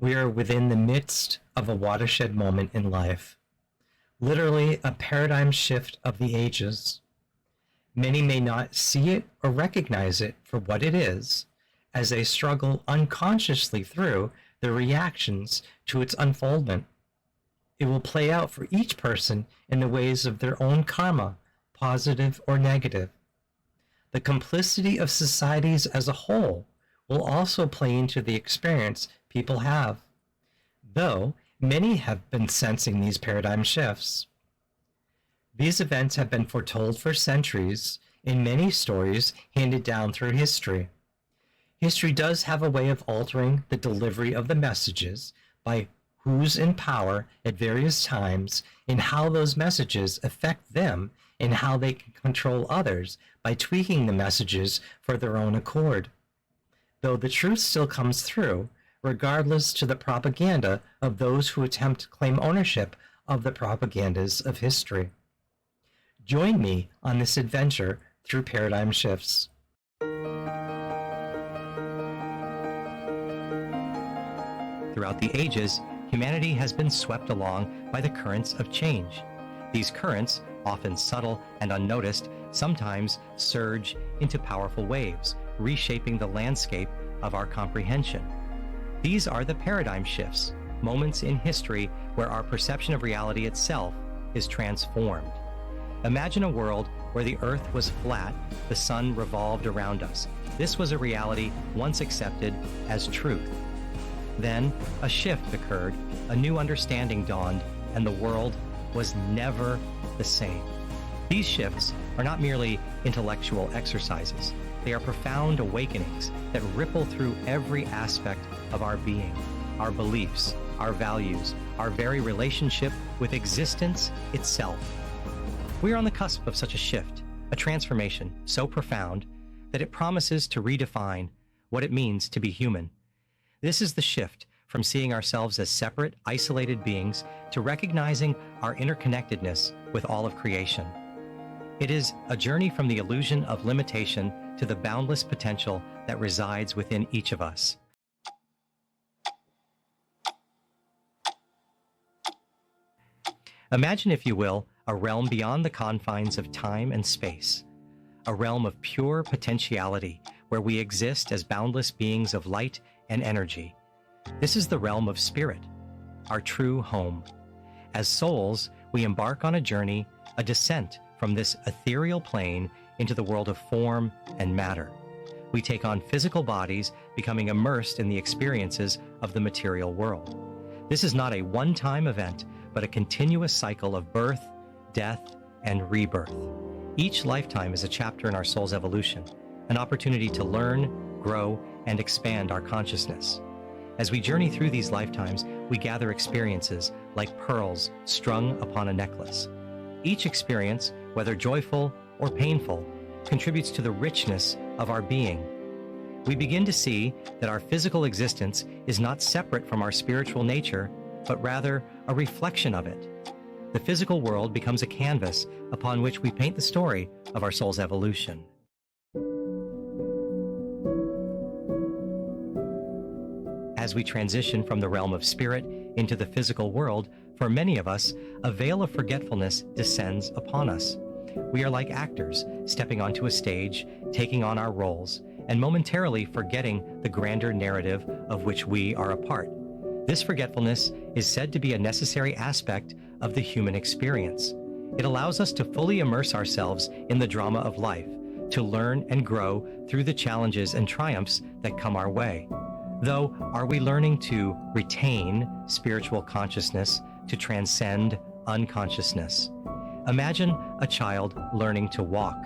We are within the midst of a watershed moment in life, literally a paradigm shift of the ages. Many may not see it or recognize it for what it is, as they struggle unconsciously through their reactions to its unfoldment. It will play out for each person in the ways of their own karma, positive or negative. The complicity of societies as a whole will also play into the experience people have, though many have been sensing these paradigm shifts. These events have been foretold for centuries in many stories handed down through history. History does have a way of altering the delivery of the messages by who's in power at various times and how those messages affect them and how they can control others by tweaking the messages for their own accord. Though the truth still comes through, regardless to the propaganda of those who attempt to claim ownership of the propagandas of history. Join me on this adventure through paradigm shifts. Throughout the ages, humanity has been swept along by the currents of change. These currents, often subtle and unnoticed, sometimes surge into powerful waves, reshaping the landscape of our comprehension. These are the paradigm shifts, moments in history where our perception of reality itself is transformed. Imagine a world where the earth was flat, the sun revolved around us. This was a reality once accepted as truth. Then a shift occurred, a new understanding dawned, and the world was never the same. These shifts are not merely intellectual exercises. They are profound awakenings that ripple through every aspect of our being, our beliefs, our values, our very relationship with existence itself. We are on the cusp of such a shift, a transformation so profound that it promises to redefine what it means to be human. This is the shift from seeing ourselves as separate, isolated beings to recognizing our interconnectedness with all of creation. It is a journey from the illusion of limitation to the boundless potential that resides within each of us. Imagine, if you will, a realm beyond the confines of time and space, a realm of pure potentiality where we exist as boundless beings of light and energy. This is the realm of spirit, our true home. As souls, we embark on a journey, a descent from this ethereal plane into the world of form and matter. We take on physical bodies, becoming immersed in the experiences of the material world. This is not a one-time event, but a continuous cycle of birth, death, and rebirth. Each lifetime is a chapter in our soul's evolution, an opportunity to learn, grow, and expand our consciousness. As we journey through these lifetimes, we gather experiences like pearls strung upon a necklace. Each experience, whether joyful or painful, contributes to the richness of our being. We begin to see that our physical existence is not separate from our spiritual nature, but rather a reflection of it. The physical world becomes a canvas upon which we paint the story of our soul's evolution. As we transition from the realm of spirit into the physical world, for many of us, a veil of forgetfulness descends upon us. We are like actors, stepping onto a stage, taking on our roles, and momentarily forgetting the grander narrative of which we are a part. This forgetfulness is said to be a necessary aspect of the human experience. It allows us to fully immerse ourselves in the drama of life, to learn and grow through the challenges and triumphs that come our way. Though, are we learning to retain spiritual consciousness to transcend unconsciousness? Imagine a child learning to walk.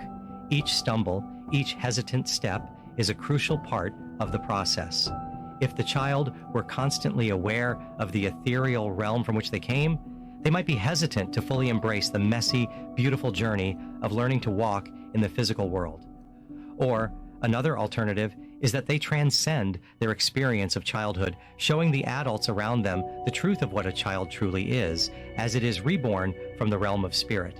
Each stumble, each hesitant step is a crucial part of the process. If the child were constantly aware of the ethereal realm from which they came, they might be hesitant to fully embrace the messy, beautiful journey of learning to walk in the physical world. Or another alternative is that they transcend their experience of childhood, showing the adults around them the truth of what a child truly is, as it is reborn from the realm of spirit.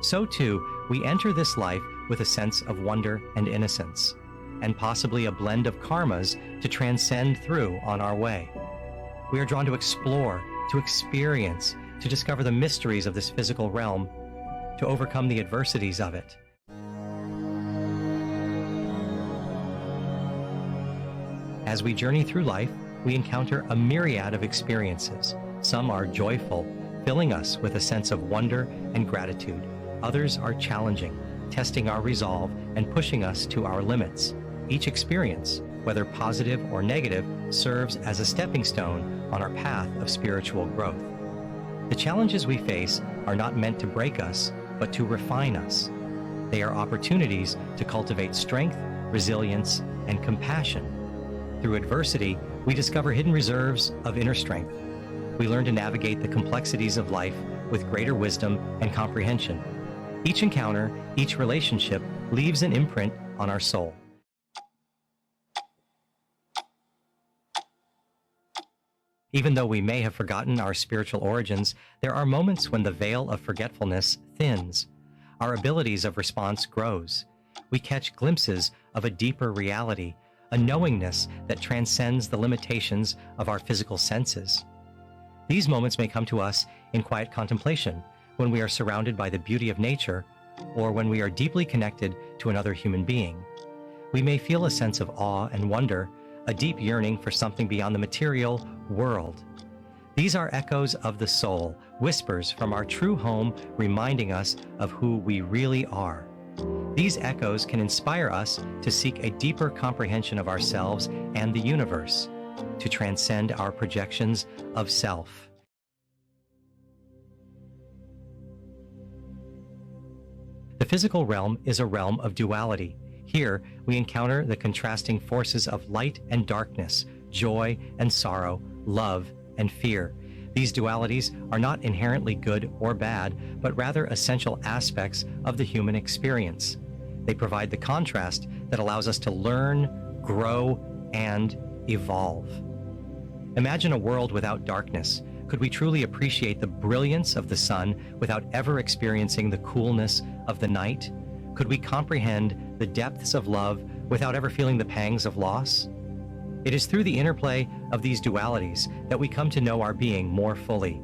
So too, we enter this life with a sense of wonder and innocence, and possibly a blend of karmas to transcend through on our way. We are drawn to explore, to experience, to discover the mysteries of this physical realm, to overcome the adversities of it. As we journey through life, we encounter a myriad of experiences. Some are joyful, filling us with a sense of wonder and gratitude. Others are challenging, testing our resolve and pushing us to our limits. Each experience, whether positive or negative, serves as a stepping stone on our path of spiritual growth. The challenges we face are not meant to break us, but to refine us. They are opportunities to cultivate strength, resilience, and compassion. Through adversity, we discover hidden reserves of inner strength. We learn to navigate the complexities of life with greater wisdom and comprehension. Each encounter, each relationship leaves an imprint on our soul. Even though we may have forgotten our spiritual origins, there are moments when the veil of forgetfulness thins. Our abilities of response grows. We catch glimpses of a deeper reality, a knowingness that transcends the limitations of our physical senses. These moments may come to us in quiet contemplation, when we are surrounded by the beauty of nature, or when we are deeply connected to another human being. We may feel a sense of awe and wonder, a deep yearning for something beyond the material world. These are echoes of the soul, whispers from our true home, reminding us of who we really are. These echoes can inspire us to seek a deeper comprehension of ourselves and the universe, to transcend our projections of self. The physical realm is a realm of duality. Here, we encounter the contrasting forces of light and darkness, joy and sorrow, love and fear. These dualities are not inherently good or bad, but rather essential aspects of the human experience. They provide the contrast that allows us to learn, grow, and evolve. Imagine a world without darkness. Could we truly appreciate the brilliance of the sun without ever experiencing the coolness of the night? Could we comprehend the depths of love without ever feeling the pangs of loss? It is through the interplay of these dualities that we come to know our being more fully.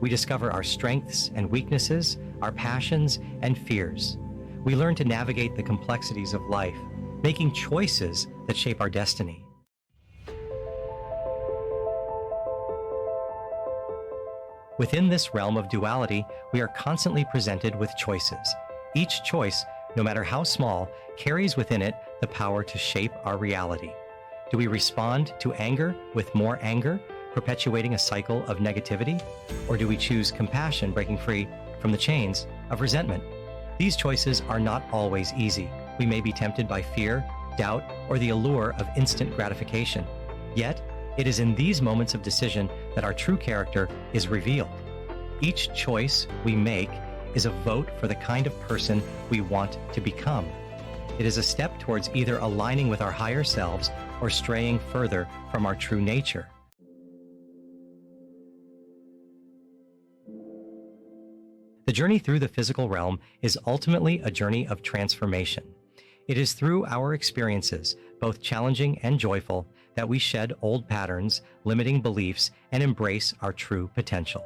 We discover our strengths and weaknesses, our passions and fears. We learn to navigate the complexities of life, making choices that shape our destiny. Within this realm of duality, we are constantly presented with choices. Each choice, no matter how small, carries within it the power to shape our reality. Do we respond to anger with more anger, perpetuating a cycle of negativity? Or do we choose compassion, breaking free from the chains of resentment? These choices are not always easy. We may be tempted by fear, doubt, or the allure of instant gratification. Yet, it is in these moments of decision that our true character is revealed. Each choice we make is a vote for the kind of person we want to become. It is a step towards either aligning with our higher selves or straying further from our true nature. The journey through the physical realm is ultimately a journey of transformation. It is through our experiences, both challenging and joyful, that we shed old patterns, limiting beliefs, and embrace our true potential.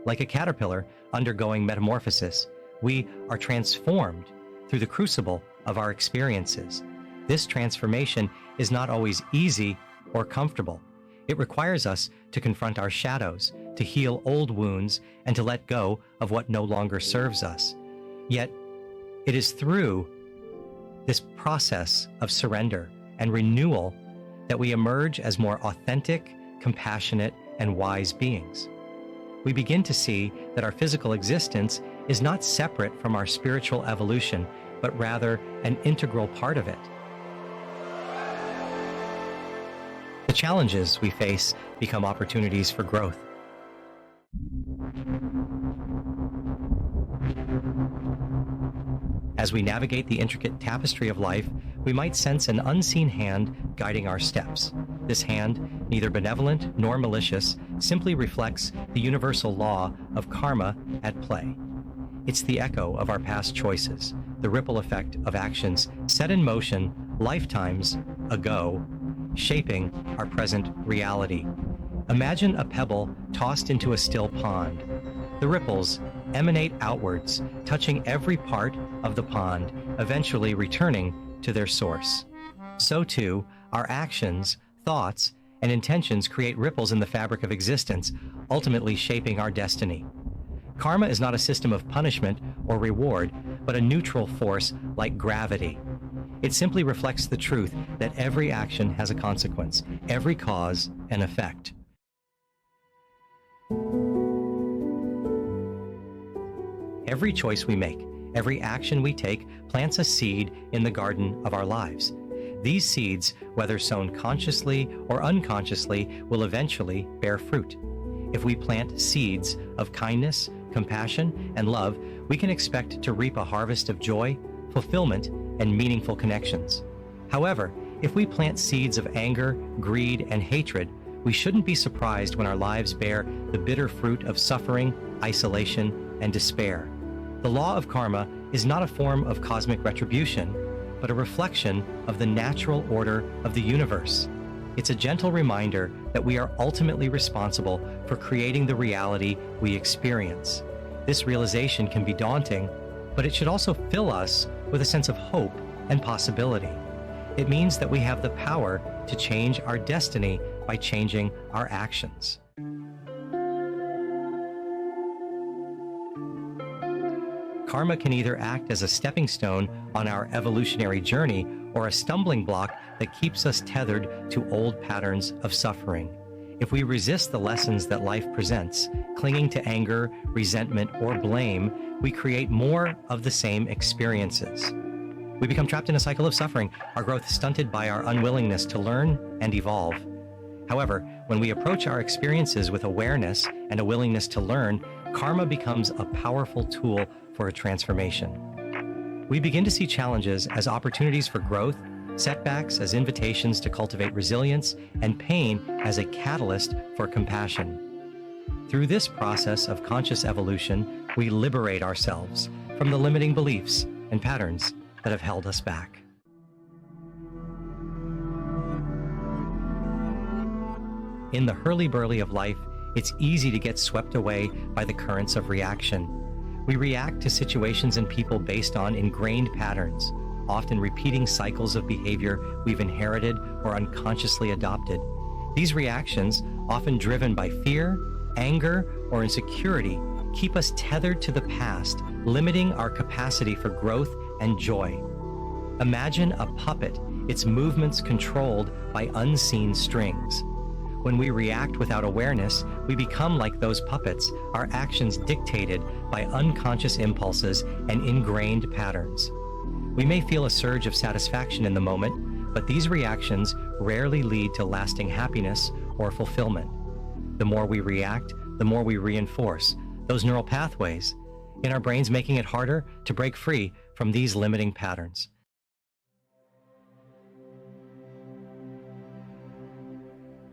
Like a caterpillar undergoing metamorphosis, we are transformed through the crucible of our experiences. This transformation is not always easy or comfortable. It requires us to confront our shadows, to heal old wounds, and to let go of what no longer serves us. Yet, it is through this process of surrender and renewal that we emerge as more authentic, compassionate, and wise beings. We begin to see that our physical existence is not separate from our spiritual evolution, but rather an integral part of it. The challenges we face become opportunities for growth. As we navigate the intricate tapestry of life, we might sense an unseen hand guiding our steps. This hand, neither benevolent nor malicious, simply reflects the universal law of karma at play. It's the echo of our past choices, the ripple effect of actions set in motion lifetimes ago, shaping our present reality. Imagine a pebble tossed into a still pond. The ripples emanate outwards, touching every part of the pond, eventually returning to their source. So too, our actions, thoughts, and intentions create ripples in the fabric of existence, ultimately shaping our destiny. Karma is not a system of punishment or reward, but a neutral force like gravity. It simply reflects the truth that every action has a consequence, every cause an effect. Every choice we make, every action we take, plants a seed in the garden of our lives. These seeds, whether sown consciously or unconsciously, will eventually bear fruit. If we plant seeds of kindness, compassion, and love, we can expect to reap a harvest of joy, fulfillment, and meaningful connections. However, if we plant seeds of anger, greed, and hatred, we shouldn't be surprised when our lives bear the bitter fruit of suffering, isolation, and despair. The law of karma is not a form of cosmic retribution, but a reflection of the natural order of the universe. It's a gentle reminder that we are ultimately responsible for creating the reality we experience. This realization can be daunting, but it should also fill us with a sense of hope and possibility. It means that we have the power to change our destiny by changing our actions. Karma can either act as a stepping stone on our evolutionary journey or a stumbling block that keeps us tethered to old patterns of suffering. If we resist the lessons that life presents, clinging to anger, resentment, or blame, we create more of the same experiences. We become trapped in a cycle of suffering, our growth stunted by our unwillingness to learn and evolve. However, when we approach our experiences with awareness and a willingness to learn, karma becomes a powerful tool for a transformation. We begin to see challenges as opportunities for growth, setbacks as invitations to cultivate resilience, and pain as a catalyst for compassion. Through this process of conscious evolution, we liberate ourselves from the limiting beliefs and patterns that have held us back. In the hurly-burly of life, it's easy to get swept away by the currents of reaction. We react to situations and people based on ingrained patterns, often repeating cycles of behavior we've inherited or unconsciously adopted. These reactions, often driven by fear, anger, or insecurity, keep us tethered to the past, limiting our capacity for growth and joy. Imagine a puppet, its movements controlled by unseen strings. When we react without awareness, we become like those puppets, our actions dictated by unconscious impulses and ingrained patterns. We may feel a surge of satisfaction in the moment, but these reactions rarely lead to lasting happiness or fulfillment. The more we react, the more we reinforce those neural pathways in our brains, making it harder to break free from these limiting patterns.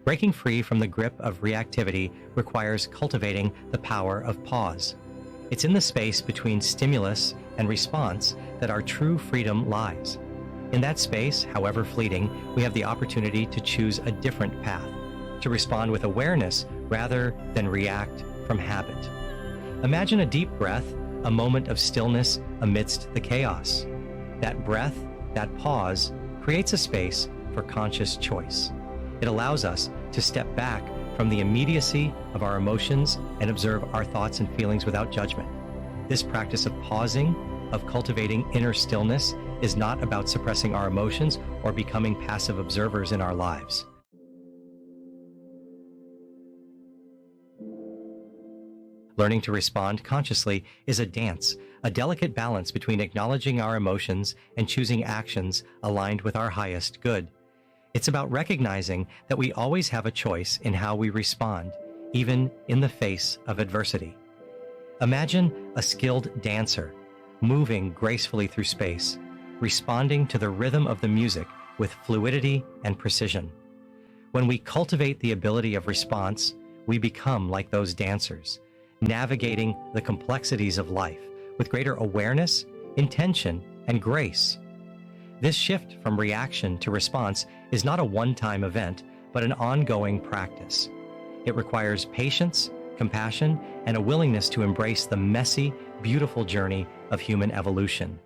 Breaking free from the grip of reactivity requires cultivating the power of pause. It's in the space between stimulus and response that our true freedom lies. In that space, however fleeting, we have the opportunity to choose a different path, to respond with awareness rather than react from habit. Imagine a deep breath, a moment of stillness amidst the chaos. That breath, that pause, creates a space for conscious choice. It allows us to step back from the immediacy of our emotions and observe our thoughts and feelings without judgment. This practice of pausing, of cultivating inner stillness, is not about suppressing our emotions or becoming passive observers in our lives. Learning to respond consciously is a dance, a delicate balance between acknowledging our emotions and choosing actions aligned with our highest good. It's about recognizing that we always have a choice in how we respond, even in the face of adversity. Imagine a skilled dancer, moving gracefully through space, responding to the rhythm of the music with fluidity and precision. When we cultivate the ability of response, we become like those dancers, navigating the complexities of life with greater awareness, intention, and grace. This shift from reaction to response is not a one-time event, but an ongoing practice. It requires patience, compassion, and a willingness to embrace the messy, beautiful journey of human evolution.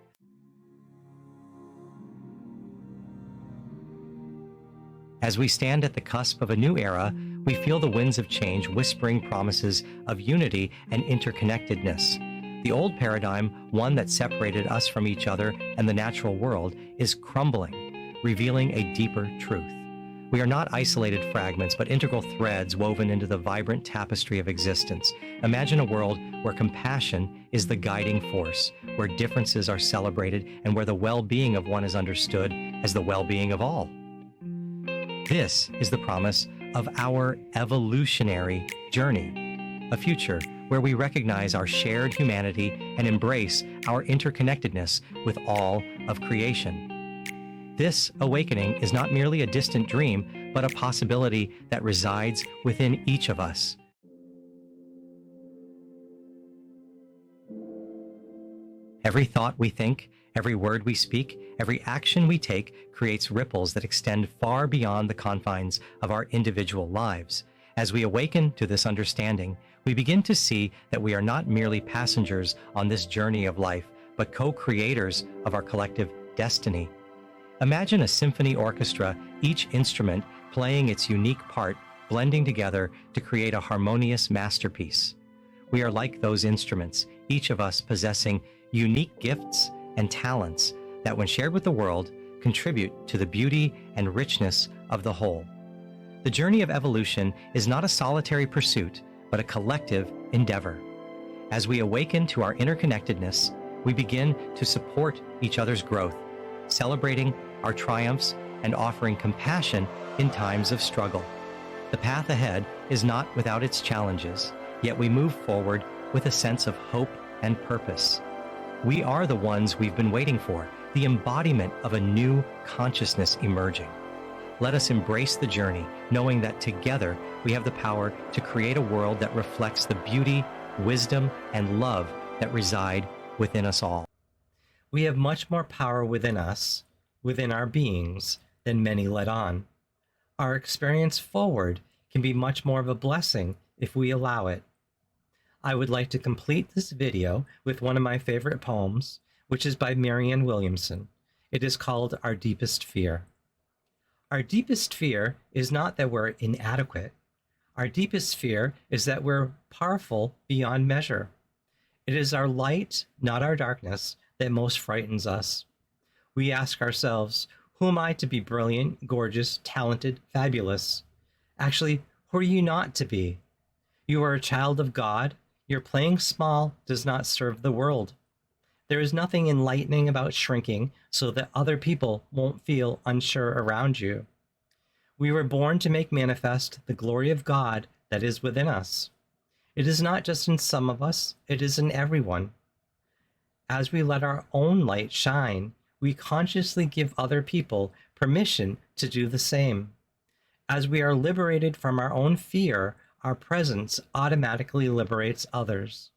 As we stand at the cusp of a new era, we feel the winds of change whispering promises of unity and interconnectedness. The old paradigm, one that separated us from each other and the natural world, is crumbling, revealing a deeper truth. We are not isolated fragments, but integral threads woven into the vibrant tapestry of existence. Imagine a world where compassion is the guiding force, where differences are celebrated, and where the well-being of one is understood as the well-being of all. This is the promise of our evolutionary journey, a future where we recognize our shared humanity and embrace our interconnectedness with all of creation. This awakening is not merely a distant dream, but a possibility that resides within each of us. Every thought we think, every word we speak, every action we take creates ripples that extend far beyond the confines of our individual lives. As we awaken to this understanding, we begin to see that we are not merely passengers on this journey of life, but co-creators of our collective destiny. Imagine a symphony orchestra, each instrument playing its unique part, blending together to create a harmonious masterpiece. We are like those instruments, each of us possessing unique gifts and talents that, when shared with the world, contribute to the beauty and richness of the whole. The journey of evolution is not a solitary pursuit, but a collective endeavor. As we awaken to our interconnectedness, we begin to support each other's growth, celebrating our triumphs and offering compassion in times of struggle. The path ahead is not without its challenges, yet we move forward with a sense of hope and purpose. We are the ones we've been waiting for, the embodiment of a new consciousness emerging. Let us embrace the journey, knowing that together we have the power to create a world that reflects the beauty, wisdom, and love that reside within us all. We have much more power within us, within our beings, than many let on. Our experience forward can be much more of a blessing if we allow it. I would like to complete this video with one of my favorite poems, which is by Marianne Williamson. It is called Our Deepest Fear. Our deepest fear is not that we're inadequate. Our deepest fear is that we're powerful beyond measure. It is our light, not our darkness, that most frightens us. We ask ourselves, who am I to be brilliant, gorgeous, talented, fabulous? Actually, who are you not to be? You are a child of God. Your playing small does not serve the world. There is nothing enlightening about shrinking so that other people won't feel unsure around you. We were born to make manifest the glory of God that is within us. It is not just in some of us, it is in everyone. As we let our own light shine, we consciously give other people permission to do the same. As we are liberated from our own fear, our presence automatically liberates others.